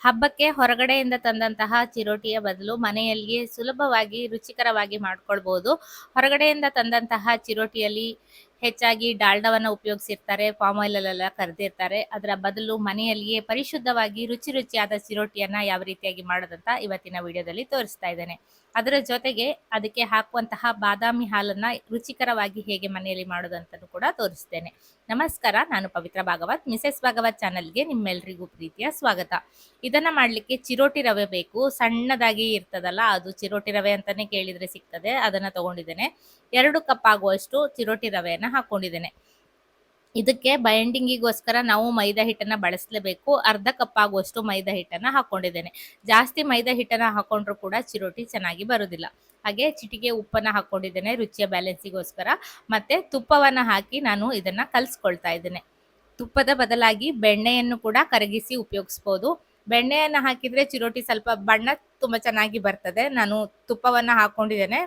ಹಬ್ಬಕ್ಕೆ ಹೊರಗಡೆಯಿಂದ ತಂದಂತಹ ಚಿರೋಟಿಯ ಬದಲು ಮನೆಯಲ್ಲಿಯೇ ಸುಲಭವಾಗಿ ರುಚಿಕರವಾಗಿ ಮಾಡ್ಕೊಳ್ಬೋದು. ಹೊರಗಡೆಯಿಂದ ತಂದಂತಹ ಚಿರೋಟಿಯಲ್ಲಿ ಹೆಚ್ಚಾಗಿ ಡಾಲ್ಡಾವನ್ನ ಉಪಯೋಗಿಸಿರ್ತಾರೆ, ಪಾಮ್ ಆಯಿಲ್ ಅಲ್ಲೆಲ್ಲ ಕರೆದಿರ್ತಾರೆ. ಅದರ ಬದಲು ಮನೆಯಲ್ಲಿಯೇ ಪರಿಶುದ್ಧವಾಗಿ ರುಚಿ ರುಚಿಯಾದ ಚಿರೋಟಿಯನ್ನ ಯಾವ ರೀತಿಯಾಗಿ ಮಾಡೋದಂತ ಇವತ್ತಿನ ವಿಡಿಯೋದಲ್ಲಿ ತೋರಿಸ್ತಾ ಇದ್ದೇನೆ. ಅದರ ಜೊತೆಗೆ ಅದಕ್ಕೆ ಹಾಕುವಂತಹ ಬಾದಾಮಿ ಹಾಲನ್ನ ರುಚಿಕರವಾಗಿ ಹೇಗೆ ಮನೆಯಲ್ಲಿ ಮಾಡೋದಂತನೂ ಕೂಡ ತೋರಿಸ್ತೇನೆ. ನಮಸ್ಕಾರ, ನಾನು ಪವಿತ್ರ ಭಾಗವತ್. ಮಿಸೆಸ್ ಭಾಗವತ್ ಚಾನಲ್ಗೆ ನಿಮ್ಮೆಲ್ಲರಿಗೂ ಪ್ರೀತಿಯ ಸ್ವಾಗತ. ಇದನ್ನ ಮಾಡ್ಲಿಕ್ಕೆ ಚಿರೋಟಿ ರವೆ ಬೇಕು. ಸಣ್ಣದಾಗಿ ಇರ್ತದಲ್ಲ, ಅದು ಚಿರೋಟಿ ರವೆ ಅಂತಾನೆ ಕೇಳಿದ್ರೆ ಸಿಗ್ತದೆ. ಅದನ್ನ ತಗೊಂಡಿದ್ದೇನೆ. 2 ಕಪ್ ಆಗುವಷ್ಟು ಚಿರೋಟಿ ರವೆಯನ್ನ ಹಾಕೊಂಡಿದ್ದೇನೆ. ಇದಕ್ಕೆ ಬೈಂಡಿಂಗಿಗೋಸ್ಕರ ನಾವು ಮೈದಾ ಹಿಟ್ಟನ್ನ ಬಳಸಲೇಬೇಕು. 1/2 ಕಪ್ ಆಗುವಷ್ಟು ಮೈದಾ ಹಿಟ್ಟನ್ನ ಹಾಕೊಂಡಿದ್ದೇನೆ. ಜಾಸ್ತಿ ಮೈದಾ ಹಿಟ್ಟನ್ನ ಹಾಕೊಂಡ್ರು ಕೂಡ ಚಿರೋಟಿ ಚೆನ್ನಾಗಿ ಬರುದಿಲ್ಲ. ಹಾಗೆ ಚಿಟಿಕೆ ಉಪ್ಪನ್ನ ಹಾಕೊಂಡಿದ್ದೇನೆ ರುಚಿಯ ಬ್ಯಾಲೆನ್ಸಿಗೋಸ್ಕರ. ಮತ್ತೆ ತುಪ್ಪವನ್ನ ಹಾಕಿ ನಾನು ಇದನ್ನ ಕಲ್ಸ್ಕೊಳ್ತಾ ಇದ್ದೇನೆ. ತುಪ್ಪದ ಬದಲಾಗಿ ಬೆಣ್ಣೆಯನ್ನು ಕೂಡ ಕರಗಿಸಿ ಉಪಯೋಗಿಸ್ಬೋದು. ಬೆಣ್ಣೆಯನ್ನ ಹಾಕಿದ್ರೆ ಚಿರೋಟಿ ಸ್ವಲ್ಪ ಬಣ್ಣ ತುಂಬಾ ಚೆನ್ನಾಗಿ ಬರ್ತದೆ. ನಾನು ತುಪ್ಪವನ್ನ ಹಾಕೊಂಡಿದ್ದೇನೆ.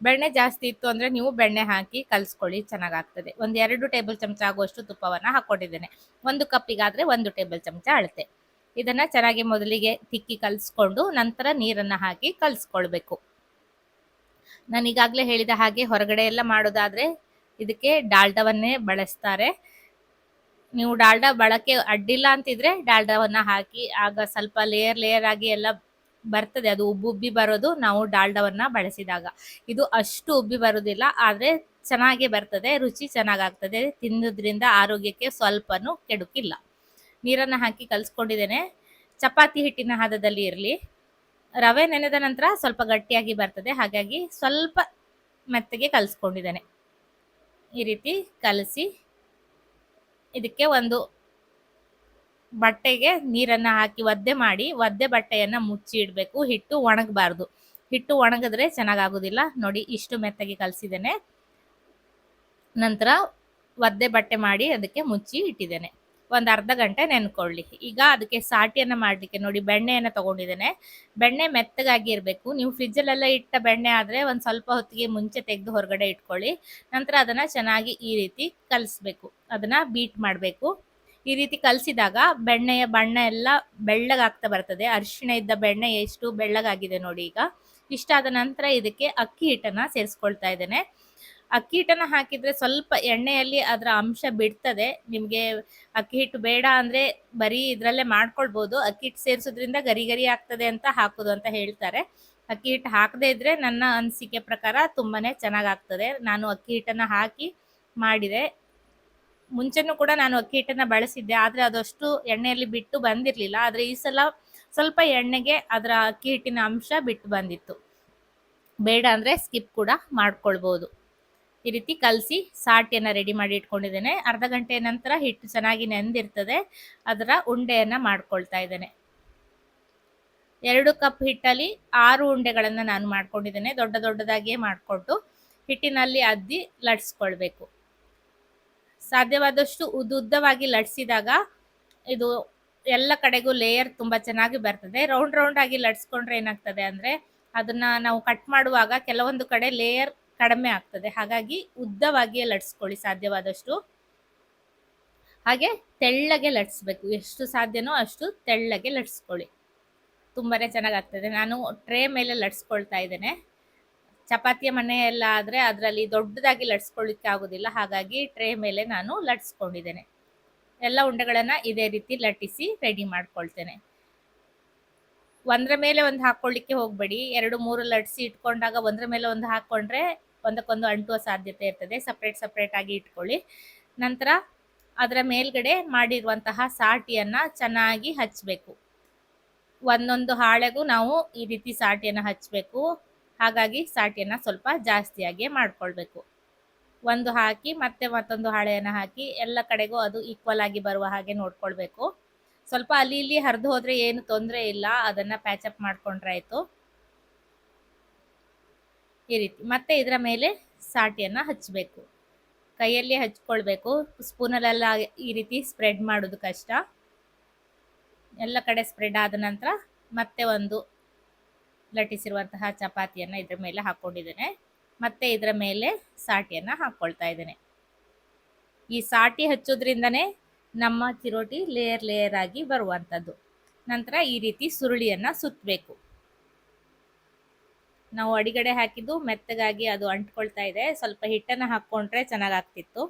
ಬೆಣ್ಣೆ ಜಾಸ್ತಿ ಇತ್ತು ಅಂದ್ರೆ ನೀವು ಬೆಣ್ಣೆ ಹಾಕಿ ಕಲ್ಸ್ಕೊಳ್ಳಿ, ಚೆನ್ನಾಗಾಗ್ತದೆ. 2 ಟೇಬಲ್ ಚಮಚ ಆಗುವಷ್ಟು ತುಪ್ಪವನ್ನ ಹಾಕೊಂಡಿದ್ದೇನೆ. 1 ಕಪ್ಪಿಗಾದ್ರೆ 1 ಟೇಬಲ್ ಚಮಚ ಅಳತೆ. ಇದನ್ನ ಚೆನ್ನಾಗಿ ಮೊದಲಿಗೆ ತಿಕ್ಕಿ ಕಲ್ಸ್ಕೊಂಡು ನಂತರ ನೀರನ್ನ ಹಾಕಿ ಕಲ್ಸ್ಕೊಳ್ಬೇಕು. ನಾನು ಈಗಾಗಲೇ ಹೇಳಿದ ಹಾಗೆ ಹೊರಗಡೆ ಎಲ್ಲ ಮಾಡೋದಾದ್ರೆ ಇದಕ್ಕೆ ಡಾಲ್ಡಾವನ್ನೇ ಬಳಸ್ತಾರೆ. ನೀವು ಡಾಲ್ಡಾ ಬಳಕೆ ಅಡ್ಡಿಲ್ಲ ಅಂತಿದ್ರೆ ಡಾಲ್ಡಾವನ್ನ ಹಾಕಿ, ಆಗ ಸ್ವಲ್ಪ ಲೇಯರ್ ಆಗಿ ಎಲ್ಲ ಬರ್ತದೆ. ಅದು ಉಬ್ಬಿ ಬರೋದು ನಾವು ಡಾಲ್ಡಾವನ್ನ ಬಳಸಿದಾಗ. ಇದು ಅಷ್ಟು ಉಬ್ಬಿ ಬರುವುದಿಲ್ಲ, ಆದ್ರೆ ಚೆನ್ನಾಗಿ ಬರ್ತದೆ, ರುಚಿ ಚೆನ್ನಾಗಾಗ್ತದೆ. ತಿನ್ನೋದ್ರಿಂದ ಆರೋಗ್ಯಕ್ಕೆ ಸ್ವಲ್ಪನೂ ಕೆಡುಕಿಲ್ಲ. ನೀರನ್ನ ಹಾಕಿ ಕಲ್ಸ್ಕೊಂಡಿದ್ದೇನೆ. ಚಪಾತಿ ಹಿಟ್ಟಿನ ಹದದಲ್ಲಿ ಇರಲಿ. ರವೆ ನೆನೆದ ನಂತರ ಸ್ವಲ್ಪ ಗಟ್ಟಿಯಾಗಿ ಬರ್ತದೆ, ಹಾಗಾಗಿ ಸ್ವಲ್ಪ ಮೆತ್ತಗೆ ಕಲ್ಸ್ಕೊಂಡಿದ್ದೇನೆ. ಈ ರೀತಿ ಕಲಸಿ ಇದಕ್ಕೆ ಒಂದು ಬಟ್ಟೆಗೆ ನೀರನ್ನ ಹಾಕಿ ಒದ್ದೆ ಮಾಡಿ, ಒದ್ದೆ ಬಟ್ಟೆಯನ್ನ ಮುಚ್ಚಿ ಇಡಬೇಕು. ಹಿಟ್ಟು ಒಣಗಬಾರ್ದು. ಹಿಟ್ಟು ಒಣಗಿದ್ರೆ ಚೆನ್ನಾಗಾಗುದಿಲ್ಲ. ನೋಡಿ, ಇಷ್ಟು ಮೆತ್ತಗೆ ಕಲಸಿದ್ದೇನೆ. ನಂತರ ಒದ್ದೆ ಬಟ್ಟೆ ಮಾಡಿ ಅದಕ್ಕೆ ಮುಚ್ಚಿ ಇಟ್ಟಿದ್ದೇನೆ. ಒಂದು ಅರ್ಧ ಗಂಟೆ ನೆನ್ಕೊಳ್ಳಿ. ಈಗ ಅದಕ್ಕೆ ಸಾಟಿಯನ್ನ ಮಾಡ್ಲಿಕ್ಕೆ ನೋಡಿ ಬೆಣ್ಣೆಯನ್ನ ತಗೊಂಡಿದ್ದೇನೆ. ಬೆಣ್ಣೆ ಮೆತ್ತಗಾಗಿ ಇರಬೇಕು. ನೀವು ಫ್ರಿಜ್ಜಲ್ಲೆಲ್ಲ ಇಟ್ಟ ಬೆಣ್ಣೆ ಆದ್ರೆ ಒಂದು ಸ್ವಲ್ಪ ಹೊತ್ತಿಗೆ ಮುಂಚೆ ತೆಗೆದು ಹೊರಗಡೆ ಇಟ್ಕೊಳ್ಳಿ. ನಂತರ ಅದನ್ನ ಚೆನ್ನಾಗಿ ಈ ರೀತಿ ಕಲಿಸ್ಬೇಕು. ಅದನ್ನ ಬೀಟ್ ಮಾಡಬೇಕು. ಈ ರೀತಿ ಕಲಸಿದಾಗ ಬೆಣ್ಣೆಯ ಬಣ್ಣ ಎಲ್ಲ ಬೆಳ್ಳಗಾಗ್ತಾ ಬರ್ತದೆ. ಅರಿಶಿಣ ಇದ್ದ ಬೆಣ್ಣೆ ಎಷ್ಟು ಬೆಳ್ಳಗಾಗಿದೆ ನೋಡಿ. ಈಗ ಇಷ್ಟಾದ ನಂತರ ಇದಕ್ಕೆ ಅಕ್ಕಿ ಹಿಟ್ಟನ್ನ ಸೇರಿಸ್ಕೊಳ್ತಾ ಇದ್ದೇನೆ. ಅಕ್ಕಿ ಹಿಟ್ಟನ್ನ ಹಾಕಿದ್ರೆ ಸ್ವಲ್ಪ ಎಣ್ಣೆಯಲ್ಲಿ ಅದರ ಅಂಶ ಬಿಡ್ತದೆ. ನಿಮ್ಗೆ ಅಕ್ಕಿ ಹಿಟ್ಟು ಬೇಡ ಅಂದ್ರೆ ಬರೀ ಇದ್ರಲ್ಲೇ ಮಾಡ್ಕೊಳ್ಬಹುದು. ಅಕ್ಕಿ ಹಿಟ್ಟು ಸೇರಿಸೋದ್ರಿಂದ ಗರಿ ಗರಿ ಆಗ್ತದೆ ಅಂತ ಹಾಕುದು ಅಂತ ಹೇಳ್ತಾರೆ. ಅಕ್ಕಿ ಹಿಟ್ಟು ಹಾಕದೇ ಇದ್ರೆ ನನ್ನ ಅನಿಸಿಕೆ ಪ್ರಕಾರ ತುಂಬಾನೇ ಚೆನ್ನಾಗಾಗ್ತದೆ. ನಾನು ಅಕ್ಕಿ ಹಿಟ್ಟನ್ನ ಹಾಕಿ ಮಾಡಿದೆ. ಮುಂಚೆನೂ ಕೂಡ ನಾನು ಅಕ್ಕಿ ಹಿಟ್ಟನ್ನ ಬಳಸಿದ್ದೆ, ಆದ್ರೆ ಅದಷ್ಟು ಎಣ್ಣೆಯಲ್ಲಿ ಬಿಟ್ಟು ಬಂದಿರ್ಲಿಲ್ಲ. ಆದ್ರೆ ಈ ಸಲ ಸ್ವಲ್ಪ ಎಣ್ಣೆಗೆ ಅದರ ಅಕ್ಕಿ ಹಿಟ್ಟಿನ ಅಂಶ ಬಿಟ್ಟು ಬಂದಿತ್ತು. ಬೇಡ ಅಂದ್ರೆ ಸ್ಕಿಪ್ ಕೂಡ ಮಾಡ್ಕೊಳ್ಬಹುದು. ಈ ರೀತಿ ಕಲಸಿ ಸಾಟಿಯನ್ನ ರೆಡಿ ಮಾಡಿ ಇಟ್ಕೊಂಡಿದ್ದೇನೆ. ಅರ್ಧ ಗಂಟೆ ನಂತರ ಹಿಟ್ಟು ಚೆನ್ನಾಗಿ ನೆಂದಿರ್ತದೆ. ಅದರ ಉಂಡೆಯನ್ನ ಮಾಡ್ಕೊಳ್ತಾ ಇದ್ದೇನೆ. 2 ಕಪ್ ಹಿಟ್ಟಲ್ಲಿ 6 ಉಂಡೆಗಳನ್ನ ನಾನು ಮಾಡ್ಕೊಂಡಿದ್ದೇನೆ. ದೊಡ್ಡದಾಗಿಯೇ ಮಾಡಿಕೊಂಡು ಹಿಟ್ಟಿನಲ್ಲಿ ಅದ್ದಿ ಲಟ್ಸ್ಕೊಳ್ಬೇಕು. ಸಾಧ್ಯವಾದಷ್ಟು ಉದ್ದವಾಗಿ ಲಟ್ಸಿದಾಗ ಇದು ಎಲ್ಲ ಕಡೆಗೂ ಲೇಯರ್ ತುಂಬಾ ಚೆನ್ನಾಗಿ ಬರ್ತದೆ. ರೌಂಡ್ ಆಗಿ ಲಟ್ಸ್ಕೊಂಡ್ರೆ ಏನಾಗ್ತದೆ ಅಂದ್ರೆ ಅದನ್ನ ನಾವು ಕಟ್ ಮಾಡುವಾಗ ಕೆಲವೊಂದು ಕಡೆ ಲೇಯರ್ ಕಡಿಮೆ ಆಗ್ತದೆ. ಹಾಗಾಗಿ ಉದ್ದವಾಗಿಯೇ ಲಟ್ಸ್ಕೊಳ್ಳಿ ಸಾಧ್ಯವಾದಷ್ಟು. ಹಾಗೆ ತೆಳ್ಳಗೆ ಲಟ್ಸ್ಬೇಕು. ಎಷ್ಟು ಸಾಧ್ಯನೋ ಅಷ್ಟು ತೆಳ್ಳಗೆ ಲಟ್ಸ್ಕೊಳ್ಳಿ. ತುಂಬಾನೇ ಚೆನ್ನಾಗಾಗ್ತದೆ. ನಾನು ಟ್ರೇ ಮೇಲೆ ಲಟ್ಸ್ಕೊಳ್ತಾ ಇದ್ದೇನೆ. ಚಪಾತಿಯ ಮನೆ ಎಲ್ಲ ಆದ್ರೆ ಅದರಲ್ಲಿ ದೊಡ್ಡದಾಗಿ ಲಟ್ಸ್ಕೊಳ್ಳಿಕ್ಕೆ ಆಗುದಿಲ್ಲ. ಹಾಗಾಗಿ ಟ್ರೇ ಮೇಲೆ ನಾನು ಲಟ್ಸ್ಕೊಂಡಿದ್ದೇನೆ. ಎಲ್ಲ ಉಂಡೆಗಳನ್ನ ಇದೇ ರೀತಿ ಲಟ್ಟಿಸಿ ರೆಡಿ ಮಾಡ್ಕೊಳ್ತೇನೆ. ಒಂದ್ರ ಮೇಲೆ ಒಂದು ಹಾಕೊಳ್ಳಿಕ್ಕೆ ಹೋಗ್ಬೇಡಿ. 2-3 ಲಟ್ಸಿ ಇಟ್ಕೊಂಡಾಗ ಒಂದ್ರ ಮೇಲೆ ಒಂದು ಹಾಕೊಂಡ್ರೆ ಒಂದಕ್ಕೊಂದು ಅಂಟುವ ಸಾಧ್ಯತೆ ಇರ್ತದೆ. ಸಪ್ರೇಟ್ ಆಗಿ ಇಟ್ಕೊಳ್ಳಿ. ನಂತರ ಅದರ ಮೇಲ್ಗಡೆ ಮಾಡಿರುವಂತಹ ಸಾಟಿಯನ್ನ ಚೆನ್ನಾಗಿ ಹಚ್ಚಬೇಕು. ಒಂದೊಂದು ಹಾಳೆಗೂ ನಾವು ಈ ರೀತಿ ಸಾಟಿಯನ್ನ ಹಚ್ಚಬೇಕು. ಹಾಗಾಗಿ ಸಾಟಿಯನ್ನ ಸ್ವಲ್ಪ ಜಾಸ್ತಿಯಾಗಿ ಮಾಡ್ಕೊಳ್ಬೇಕು. ಒಂದು ಹಾಕಿ ಮತ್ತೆ ಮತ್ತೊಂದು ಹಾಳೆಯನ್ನ ಹಾಕಿ ಎಲ್ಲ ಕಡೆಗೂ ಅದು ಈಕ್ವಲ್ ಆಗಿ ಬರುವ ಹಾಗೆ ನೋಡ್ಕೊಳ್ಬೇಕು. ಸ್ವಲ್ಪ ಅಲ್ಲಿ ಇಲ್ಲಿ ಹರಿದು ಹೋದ್ರೆ ಏನು ತೊಂದರೆ ಇಲ್ಲ, ಅದನ್ನ ಪ್ಯಾಚಪ್ ಮಾಡ್ಕೊಂಡ್ರೆ ಆಯ್ತು. ಈ ರೀತಿ ಮತ್ತೆ ಇದರ ಮೇಲೆ ಸಾಟಿಯನ್ನ ಹಚ್ಚಬೇಕು. ಕೈಯಲ್ಲಿ ಹಚ್ಕೊಳ್ಬೇಕು. ಸ್ಪೂನಲ್ಲೆಲ್ಲ ಈ ರೀತಿ ಸ್ಪ್ರೆಡ್ ಮಾಡೋದು ಕಷ್ಟ. ಎಲ್ಲ ಕಡೆ ಸ್ಪ್ರೆಡ್ ಆದ ನಂತರ ಮತ್ತೆ ಒಂದು ಲಟ್ಟಿಸಿರುವಂತಹ ಚಪಾತಿಯನ್ನ ಇದ್ರ ಮೇಲೆ ಹಾಕೊಂಡಿದ್ದೇನೆ. ಮತ್ತೆ ಇದರ ಮೇಲೆ ಸಾಟಿಯನ್ನ ಹಾಕೊಳ್ತಾ ಇದ್ದೇನೆ. ಈ ಸಾಟಿ ಹಚ್ಚೋದ್ರಿಂದನೇ ನಮ್ಮ ಚಿರೋಟಿ ಲೇಯರ್ ಆಗಿ ಬರುವಂಥದ್ದು. ನಂತರ ಈ ರೀತಿ ಸುರುಳಿಯನ್ನ ಸುತ್ತಬೇಕು. ನಾವು ಅಡಿಗಡೆ ಹಾಕಿದ್ದು ಮೆತ್ತಗಾಗಿ ಅದು ಅಂಟ್ಕೊಳ್ತಾ ಇದೆ. ಸ್ವಲ್ಪ ಹಿಟ್ಟನ್ನ ಹಾಕೊಂಡ್ರೆ ಚೆನ್ನಾಗಾಗ್ತಿತ್ತು.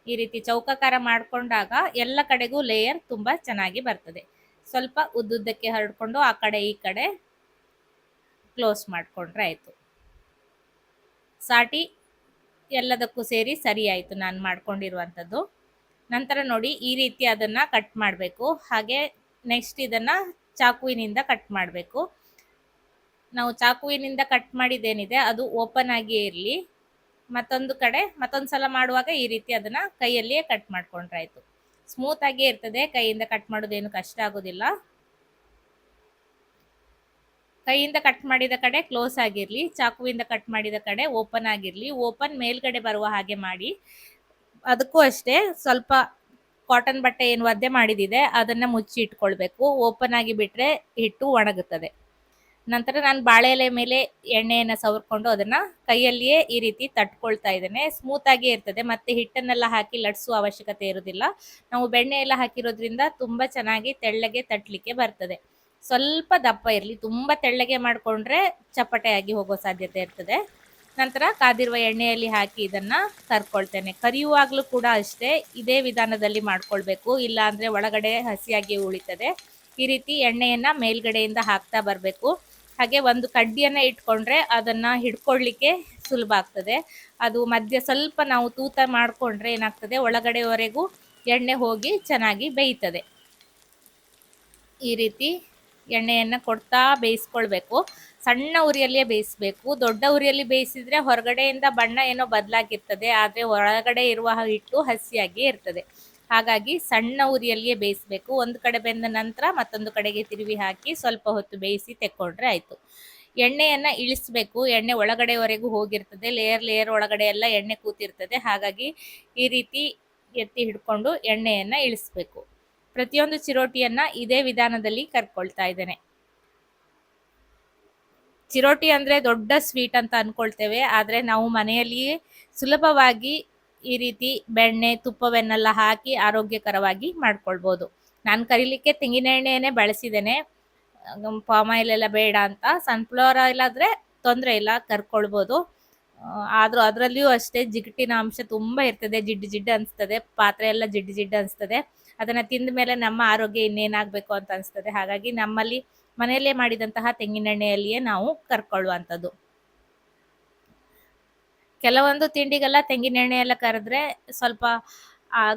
ಈ ರೀತಿ ಚೌಕಾಕಾರ ಮಾಡ್ಕೊಂಡಾಗ ಎಲ್ಲ ಕಡೆಗೂ ಲೇಯರ್ ತುಂಬಾ ಚೆನ್ನಾಗಿ ಬರ್ತದೆ. ಸ್ವಲ್ಪ ಉದ್ದುದ್ದಕ್ಕೆ ಹರಡ್ಕೊಂಡು ಆ ಕಡೆ ಈ ಕಡೆ ಕ್ಲೋಸ್ ಮಾಡ್ಕೊಂಡ್ರೆ ಆಯ್ತು. ಸಾಟಿ ಎಲ್ಲದಕ್ಕೂ ಸೇರಿ ಸರಿ ಆಯ್ತು ನಾನು ಮಾಡ್ಕೊಂಡಿರುವಂಥದ್ದು. ನಂತರ ನೋಡಿ ಈ ರೀತಿ ಅದನ್ನ ಕಟ್ ಮಾಡಬೇಕು. ಹಾಗೆ ನೆಕ್ಸ್ಟ್ ಇದನ್ನ ಚಾಕುವಿನಿಂದ ಕಟ್ ಮಾಡಬೇಕು. ನಾವು ಚಾಕುವಿನಿಂದ ಕಟ್ ಮಾಡಿದ್ದೇನಿದೆ ಅದು ಓಪನ್ ಆಗಿಯೇ ಇರಲಿ. ಮತ್ತೊಂದು ಸಲ ಮಾಡುವಾಗ ಈ ರೀತಿ ಅದನ್ನ ಕೈಯಲ್ಲಿಯೇ ಕಟ್ ಮಾಡ್ಕೊಂಡ್ರೆ ಆಯ್ತು. ಸ್ಮೂತ್ ಆಗಿಯೇ ಇರ್ತದೆ, ಕೈಯಿಂದ ಕಟ್ ಮಾಡೋದೇನು ಕಷ್ಟ ಆಗೋದಿಲ್ಲ. ಕೈಯಿಂದ ಕಟ್ ಮಾಡಿದ ಕಡೆ ಕ್ಲೋಸ್ ಆಗಿರ್ಲಿ, ಚಾಕುವಿಂದ ಕಟ್ ಮಾಡಿದ ಕಡೆ ಓಪನ್ ಆಗಿರ್ಲಿ. ಓಪನ್ ಮೇಲ್ಗಡೆ ಬರುವ ಹಾಗೆ ಮಾಡಿ. ಅದಕ್ಕೂ ಅಷ್ಟೇ ಸ್ವಲ್ಪ ಕಾಟನ್ ಬಟ್ಟೆ ಏನು ಒದ್ದೆ ಮಾಡಿದಿದೆ ಅದನ್ನ ಮುಚ್ಚಿ ಇಟ್ಕೊಳ್ಬೇಕು. ಓಪನ್ ಆಗಿ ಬಿಟ್ರೆ ಹಿಟ್ಟು ಒಣಗುತ್ತದೆ. ನಂತರ ನಾನು ಬಾಳೆ ಎಲೆ ಮೇಲೆ ಎಣ್ಣೆಯನ್ನ ಸವರ್ಕೊಂಡು ಅದನ್ನ ಕೈಯಲ್ಲಿಯೇ ಈ ರೀತಿ ತಟ್ಕೊಳ್ತಾ ಇದ್ದೇನೆ. ಸ್ಮೂತ್ ಆಗಿ ಇರ್ತದೆ, ಮತ್ತೆ ಹಿಟ್ಟನ್ನೆಲ್ಲ ಹಾಕಿ ಲಟ್ಸುವ ಅವಶ್ಯಕತೆ ಇರುವುದಿಲ್ಲ. ನಾವು ಬೆಣ್ಣೆ ಎಲ್ಲ ಹಾಕಿರೋದ್ರಿಂದ ತುಂಬಾ ಚೆನ್ನಾಗಿ ತೆಳ್ಳಗೆ ತಟ್ಲಿಕ್ಕೆ ಬರ್ತದೆ. ಸ್ವಲ್ಪ ದಪ್ಪ ಇರಲಿ, ತುಂಬಾ ತೆಳ್ಳಗೆ ಮಾಡ್ಕೊಂಡ್ರೆ ಚಪ್ಪಟೆಯಾಗಿ ಹೋಗೋ ಸಾಧ್ಯತೆ ಇರ್ತದೆ. ನಂತರ ಕಾದಿರುವ ಎಣ್ಣೆಯಲ್ಲಿ ಹಾಕಿ ಇದನ್ನ ಕರ್ಕೊಳ್ತೇನೆ. ಕರಿಯುವಾಗ್ಲೂ ಕೂಡ ಅಷ್ಟೇ ಇದೇ ವಿಧಾನದಲ್ಲಿ ಮಾಡ್ಕೊಳ್ಬೇಕು, ಇಲ್ಲ ಅಂದ್ರೆ ಒಳಗಡೆ ಹಸಿಯಾಗಿ ಉಳಿತದೆ. ಈ ರೀತಿ ಎಣ್ಣೆಯನ್ನ ಮೇಲ್ಗಡೆಯಿಂದ ಹಾಕ್ತಾ ಬರಬೇಕು. ಹಾಗೆ ಒಂದು ಕಡ್ಡಿಯನ್ನ ಇಟ್ಕೊಂಡ್ರೆ ಅದನ್ನ ಹಿಡ್ಕೊಳ್ಲಿಕ್ಕೆ ಸುಲಭ ಆಗ್ತದೆ. ಅದು ಮಧ್ಯ ಸ್ವಲ್ಪ ನಾವು ತೂತ ಮಾಡ್ಕೊಂಡ್ರೆ ಏನಾಗ್ತದೆ, ಒಳಗಡೆವರೆಗೂ ಎಣ್ಣೆ ಹೋಗಿ ಚೆನ್ನಾಗಿ ಬೇಯ್ತದೆ. ಈ ರೀತಿ ಎಣ್ಣೆಯನ್ನ ಕೊಡ್ತಾ ಬೇಯಿಸ್ಕೊಳ್ಬೇಕು. ಸಣ್ಣ ಉರಿಯಲ್ಲಿಯೇ ಬೇಯಿಸ್ಬೇಕು. ದೊಡ್ಡ ಉರಿಯಲ್ಲಿ ಬೇಯಿಸಿದ್ರೆ ಹೊರಗಡೆಯಿಂದ ಬಣ್ಣ ಏನೋ ಬದಲಾಗಿರ್ತದೆ, ಆದ್ರೆ ಒಳಗಡೆ ಇರುವ ಹಿಟ್ಟು ಹಸಿಯಾಗಿ ಇರ್ತದೆ. ಹಾಗಾಗಿ ಸಣ್ಣ ಉರಿಯಲ್ಲಿಯೇ ಬೇಯಿಸ್ಬೇಕು. ಒಂದು ಕಡೆ ಬೆಂದ ನಂತರ ಮತ್ತೊಂದು ಕಡೆಗೆ ತಿರುವಿ ಹಾಕಿ ಸ್ವಲ್ಪ ಹೊತ್ತು ಬೇಯಿಸಿ ತೆಕ್ಕೊಂಡ್ರೆ ಆಯ್ತು. ಎಣ್ಣೆಯನ್ನ ಇಳಿಸ್ಬೇಕು. ಎಣ್ಣೆ ಒಳಗಡೆವರೆಗೂ ಹೋಗಿರ್ತದೆ, ಲೇಯರ್ ಒಳಗಡೆ ಎಲ್ಲ ಎಣ್ಣೆ ಕೂತಿರ್ತದೆ. ಹಾಗಾಗಿ ಈ ರೀತಿ ಎತ್ತಿ ಹಿಡ್ಕೊಂಡು ಎಣ್ಣೆಯನ್ನ ಇಳಿಸ್ಬೇಕು. ಪ್ರತಿಯೊಂದು ಚಿರೋಟಿಯನ್ನ ಇದೇ ವಿಧಾನದಲ್ಲಿ ಕರ್ಕೊಳ್ತಾ ಇದ್ದೇನೆ. ಚಿರೋಟಿ ಅಂದ್ರೆ ದೊಡ್ಡ ಸ್ವೀಟ್ ಅಂತ ಅನ್ಕೊಳ್ತೇವೆ, ಆದ್ರೆ ನಾವು ಮನೆಯಲ್ಲಿಯೇ ಸುಲಭವಾಗಿ ಈ ರೀತಿ ಬೆಣ್ಣೆ ತುಪ್ಪವನ್ನೆಲ್ಲ ಹಾಕಿ ಆರೋಗ್ಯಕರವಾಗಿ ಮಾಡ್ಕೊಳ್ಬೋದು. ನಾನು ಕರಿಲಿಕ್ಕೆ ತೆಂಗಿನ ಎಣ್ಣೆಯನ್ನೇ ಬಳಸಿದ್ದೇನೆ. ಪಾಮ್ ಆಯಿಲ್ ಎಲ್ಲ ಬೇಡ ಅಂತ. ಸನ್ಫ್ಲವರ್ ಆಯಿಲ್ ಆದ್ರೆ ತೊಂದರೆ ಇಲ್ಲ, ಕರ್ಕೊಳ್ಬೋದು. ಆದ್ರೂ ಅದರಲ್ಲಿಯೂ ಅಷ್ಟೇ ಜಿಗುಟಿನ ಅಂಶ ತುಂಬಾ ಇರ್ತದೆ. ಜಿಡ್ಡು ಅನ್ಸ್ತದೆ, ಪಾತ್ರೆ ಎಲ್ಲ ಜಿಡ್ಡು ಅನ್ಸ್ತದೆ. ಅದನ್ನ ತಿಂದ ಮೇಲೆ ನಮ್ಮ ಆರೋಗ್ಯ ಇನ್ನೇನಾಗಬೇಕು ಅಂತ ಅನ್ಸ್ತದೆ. ಹಾಗಾಗಿ ನಮ್ಮಲ್ಲಿ ಮನೆಯಲ್ಲೇ ಮಾಡಿದಂತಹ ತೆಂಗಿನೆಣ್ಣೆಯಲ್ಲಿಯೇ ನಾವು ಕರ್ಕೊಳ್ಳುವಂಥದ್ದು. ಕೆಲವೊಂದು ತಿಂಡಿಗೆಲ್ಲ ತೆಂಗಿನೆಣ್ಣೆ ಎಲ್ಲ ಕರೆದ್ರೆ ಸ್ವಲ್ಪ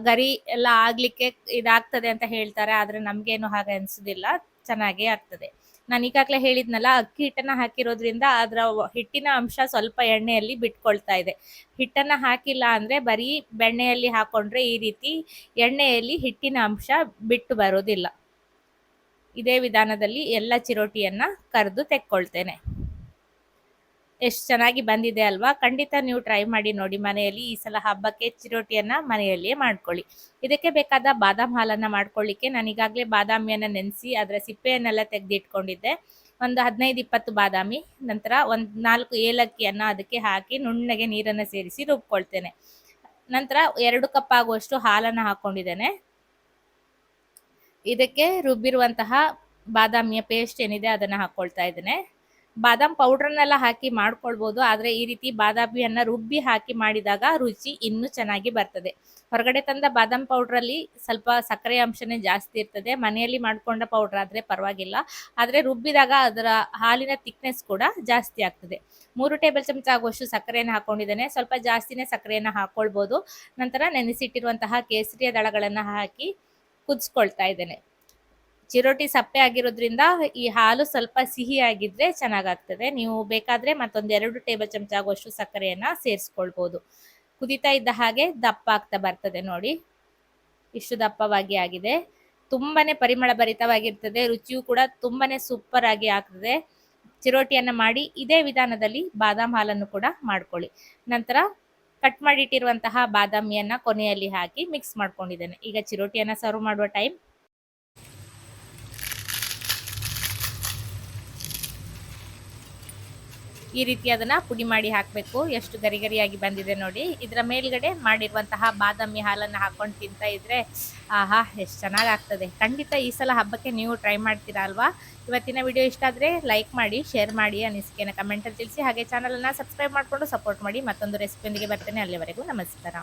ಗರಿ ಎಲ್ಲ ಆಗ್ಲಿಕ್ಕೆ ಇದಾಗ್ತದೆ ಅಂತ ಹೇಳ್ತಾರೆ, ಆದ್ರೆ ನಮ್ಗೇನು ಹಾಗೆ ಅನ್ಸುದಿಲ್ಲ, ಚೆನ್ನಾಗೇ ಆಗ್ತದೆ. ನಾನು ಈಗಾಗಲೇ ಹೇಳಿದ್ನಲ್ಲ, ಅಕ್ಕಿ ಹಿಟ್ಟನ್ನ ಹಾಕಿರೋದ್ರಿಂದ ಅದರ ಹಿಟ್ಟಿನ ಅಂಶ ಸ್ವಲ್ಪ ಎಣ್ಣೆಯಲ್ಲಿ ಬಿಟ್ಕೊಳ್ತಾ ಇದೆ. ಹಿಟ್ಟನ್ನ ಹಾಕಿಲ್ಲ ಅಂದ್ರೆ ಬರೀ ಬೆಣ್ಣೆಯಲ್ಲಿ ಹಾಕೊಂಡ್ರೆ ಈ ರೀತಿ ಎಣ್ಣೆಯಲ್ಲಿ ಹಿಟ್ಟಿನ ಅಂಶ ಬಿಟ್ಟು ಬರೋದಿಲ್ಲ. ಇದೇ ವಿಧಾನದಲ್ಲಿ ಎಲ್ಲ ಚಿರೋಟಿಯನ್ನ ಕರೆದು ತೆಕ್ಕೊಳ್ತೇನೆ. ಎಷ್ಟು ಚೆನ್ನಾಗಿ ಬಂದಿದೆ ಅಲ್ವಾ? ಖಂಡಿತ ನೀವು ಟ್ರೈ ಮಾಡಿ ನೋಡಿ ಮನೆಯಲ್ಲಿ. ಈ ಸಲ ಹಬ್ಬಕ್ಕೆ ಚಿರೋಟಿಯನ್ನ ಮನೆಯಲ್ಲಿಯೇ ಮಾಡ್ಕೊಳ್ಳಿ. ಇದಕ್ಕೆ ಬೇಕಾದ ಬಾದಾಮ್ ಹಾಲನ್ನ ಮಾಡ್ಕೊಳ್ಳಿಕ್ಕೆ ನಾನು ಈಗಾಗಲೇ ಬಾದಾಮಿಯನ್ನ ನೆನೆಸಿ ಅದರ ಸಿಪ್ಪೆಯನ್ನೆಲ್ಲ ತೆಗೆದಿಟ್ಕೊಂಡಿದ್ದೆ. ಒಂದು 15-20 ಬಾದಾಮಿ, ನಂತರ ಒಂದು 4 ಏಲಕ್ಕಿಯನ್ನ ಅದಕ್ಕೆ ಹಾಕಿ ನುಣ್ಣಗೆ ನೀರನ್ನು ಸೇರಿಸಿ ರುಬ್ಕೊಳ್ತೇನೆ. ನಂತರ 2 ಕಪ್ ಆಗುವಷ್ಟು ಹಾಲನ್ನ ಹಾಕೊಂಡಿದ್ದೇನೆ. ಇದಕ್ಕೆ ರುಬ್ಬಿರುವಂತಹ ಬಾದಾಮಿಯ ಪೇಸ್ಟ್ ಏನಿದೆ ಅದನ್ನ ಹಾಕೊಳ್ತಾ ಇದ್ದೇನೆ. ಬಾದಾಮ್ ಪೌಡ್ರನ್ನೆಲ್ಲ ಹಾಕಿ ಮಾಡ್ಕೊಳ್ಬೋದು, ಆದ್ರೆ ಈ ರೀತಿ ಬಾದಾಮಿಯನ್ನ ರುಬ್ಬಿ ಹಾಕಿ ಮಾಡಿದಾಗ ರುಚಿ ಇನ್ನೂ ಚೆನ್ನಾಗಿ ಬರ್ತದೆ. ಹೊರಗಡೆ ತಂದ ಬಾದಾಮ್ ಪೌಡ್ರಲ್ಲಿ ಸ್ವಲ್ಪ ಸಕ್ಕರೆ ಅಂಶನೇ ಜಾಸ್ತಿ ಇರ್ತದೆ. ಮನೆಯಲ್ಲಿ ಮಾಡ್ಕೊಂಡ ಪೌಡ್ರ್ ಆದ್ರೆ ಪರವಾಗಿಲ್ಲ, ಆದ್ರೆ ರುಬ್ಬಿದಾಗ ಅದರ ಹಾಲಿನ ಥಿಕ್ನೆಸ್ ಕೂಡ ಜಾಸ್ತಿ ಆಗ್ತದೆ. 3 ಟೇಬಲ್ ಚಮಚ ಆಗುವಷ್ಟು ಸಕ್ಕರೆಯನ್ನು ಹಾಕೊಂಡಿದ್ದೇನೆ. ಸ್ವಲ್ಪ ಜಾಸ್ತಿನೇ ಸಕ್ಕರೆಯನ್ನು ಹಾಕೊಳ್ಬೋದು. ನಂತರ ನೆನೆಸಿಟ್ಟಿರುವಂತಹ ಕೇಸರಿಯ ದಳಗಳನ್ನ ಹಾಕಿ ಕುದಿಸ್ಕೊಳ್ತಾ ಇದ್ದೇನೆ. ಚಿರೋಟಿ ಸಪ್ಪೆ ಆಗಿರೋದ್ರಿಂದ ಈ ಹಾಲು ಸ್ವಲ್ಪ ಸಿಹಿ ಆಗಿದ್ರೆ ಚೆನ್ನಾಗಾಗ್ತದೆ. ನೀವು ಬೇಕಾದ್ರೆ ಮತ್ತೊಂದು 2 ಟೇಬಲ್ ಚಮಚ ಆಗುವಷ್ಟು ಸಕ್ಕರೆಯನ್ನ ಸೇರಿಸ್ಕೊಳ್ಬೋದು. ಕುದಿತಾ ಇದ್ದ ಹಾಗೆ ದಪ್ಪ ಆಗ್ತಾ ಬರ್ತದೆ ನೋಡಿ. ಇಷ್ಟು ದಪ್ಪವಾಗಿ ಆಗಿದೆ. ತುಂಬಾನೇ ಪರಿಮಳ ಭರಿತವಾಗಿರ್ತದೆ. ರುಚಿಯೂ ಕೂಡ ತುಂಬಾನೇ ಸೂಪರ್ ಆಗಿ ಆಗ್ತದೆ. ಚಿರೋಟಿಯನ್ನ ಮಾಡಿ ಇದೇ ವಿಧಾನದಲ್ಲಿ ಬಾದಾಮ್ ಹಾಲನ್ನು ಕೂಡ ಮಾಡ್ಕೊಳ್ಳಿ. ನಂತರ ಕಟ್ ಮಾಡಿಟ್ಟಿರುವಂತಹ ಬಾದಾಮಿಯನ್ನ ಕೊನೆಯಲ್ಲಿ ಹಾಕಿ ಮಿಕ್ಸ್ ಮಾಡ್ಕೊಂಡಿದ್ದೇನೆ. ಈಗ ಚಿರೋಟಿಯನ್ನ ಸರ್ವ್ ಮಾಡುವ ಟೈಮ್. ಈ ರೀತಿ ಅದನ್ನು ಪುಡಿ ಮಾಡಿ ಹಾಕಬೇಕು. ಎಷ್ಟು ಗರಿ ಗರಿಯಾಗಿ ಬಂದಿದೆ ನೋಡಿ. ಇದರ ಮೇಲ್ಗಡೆ ಮಾಡಿರುವಂತಹ ಬಾದಾಮಿ ಹಾಲನ್ನು ಹಾಕೊಂಡು ತಿಂತಾ ಇದ್ರೆ ಆಹಾ ಎಷ್ಟು ಚೆನ್ನಾಗಿ ಆಗ್ತದೆ. ಖಂಡಿತ ಈ ಸಲ ಹಬ್ಬಕ್ಕೆ ನೀವು ಟ್ರೈ ಮಾಡ್ತೀರಾ ಅಲ್ವಾ? ಇವತ್ತಿನ ವಿಡಿಯೋ ಇಷ್ಟ ಆದರೆ ಲೈಕ್ ಮಾಡಿ, ಶೇರ್ ಮಾಡಿ, ಅನಿಸಿಕೆಯನ್ನು ಕಮೆಂಟಲ್ಲಿ ತಿಳಿಸಿ. ಹಾಗೆ ಚಾನಲನ್ನು ಸಬ್ಸ್ಕ್ರೈಬ್ ಮಾಡಿಕೊಂಡು ಸಪೋರ್ಟ್ ಮಾಡಿ. ಮತ್ತೊಂದು ರೆಸಿಪಿಯೊಂದಿಗೆ ಬರ್ತೇನೆ. ಅಲ್ಲಿವರೆಗೂ ನಮಸ್ಕಾರ.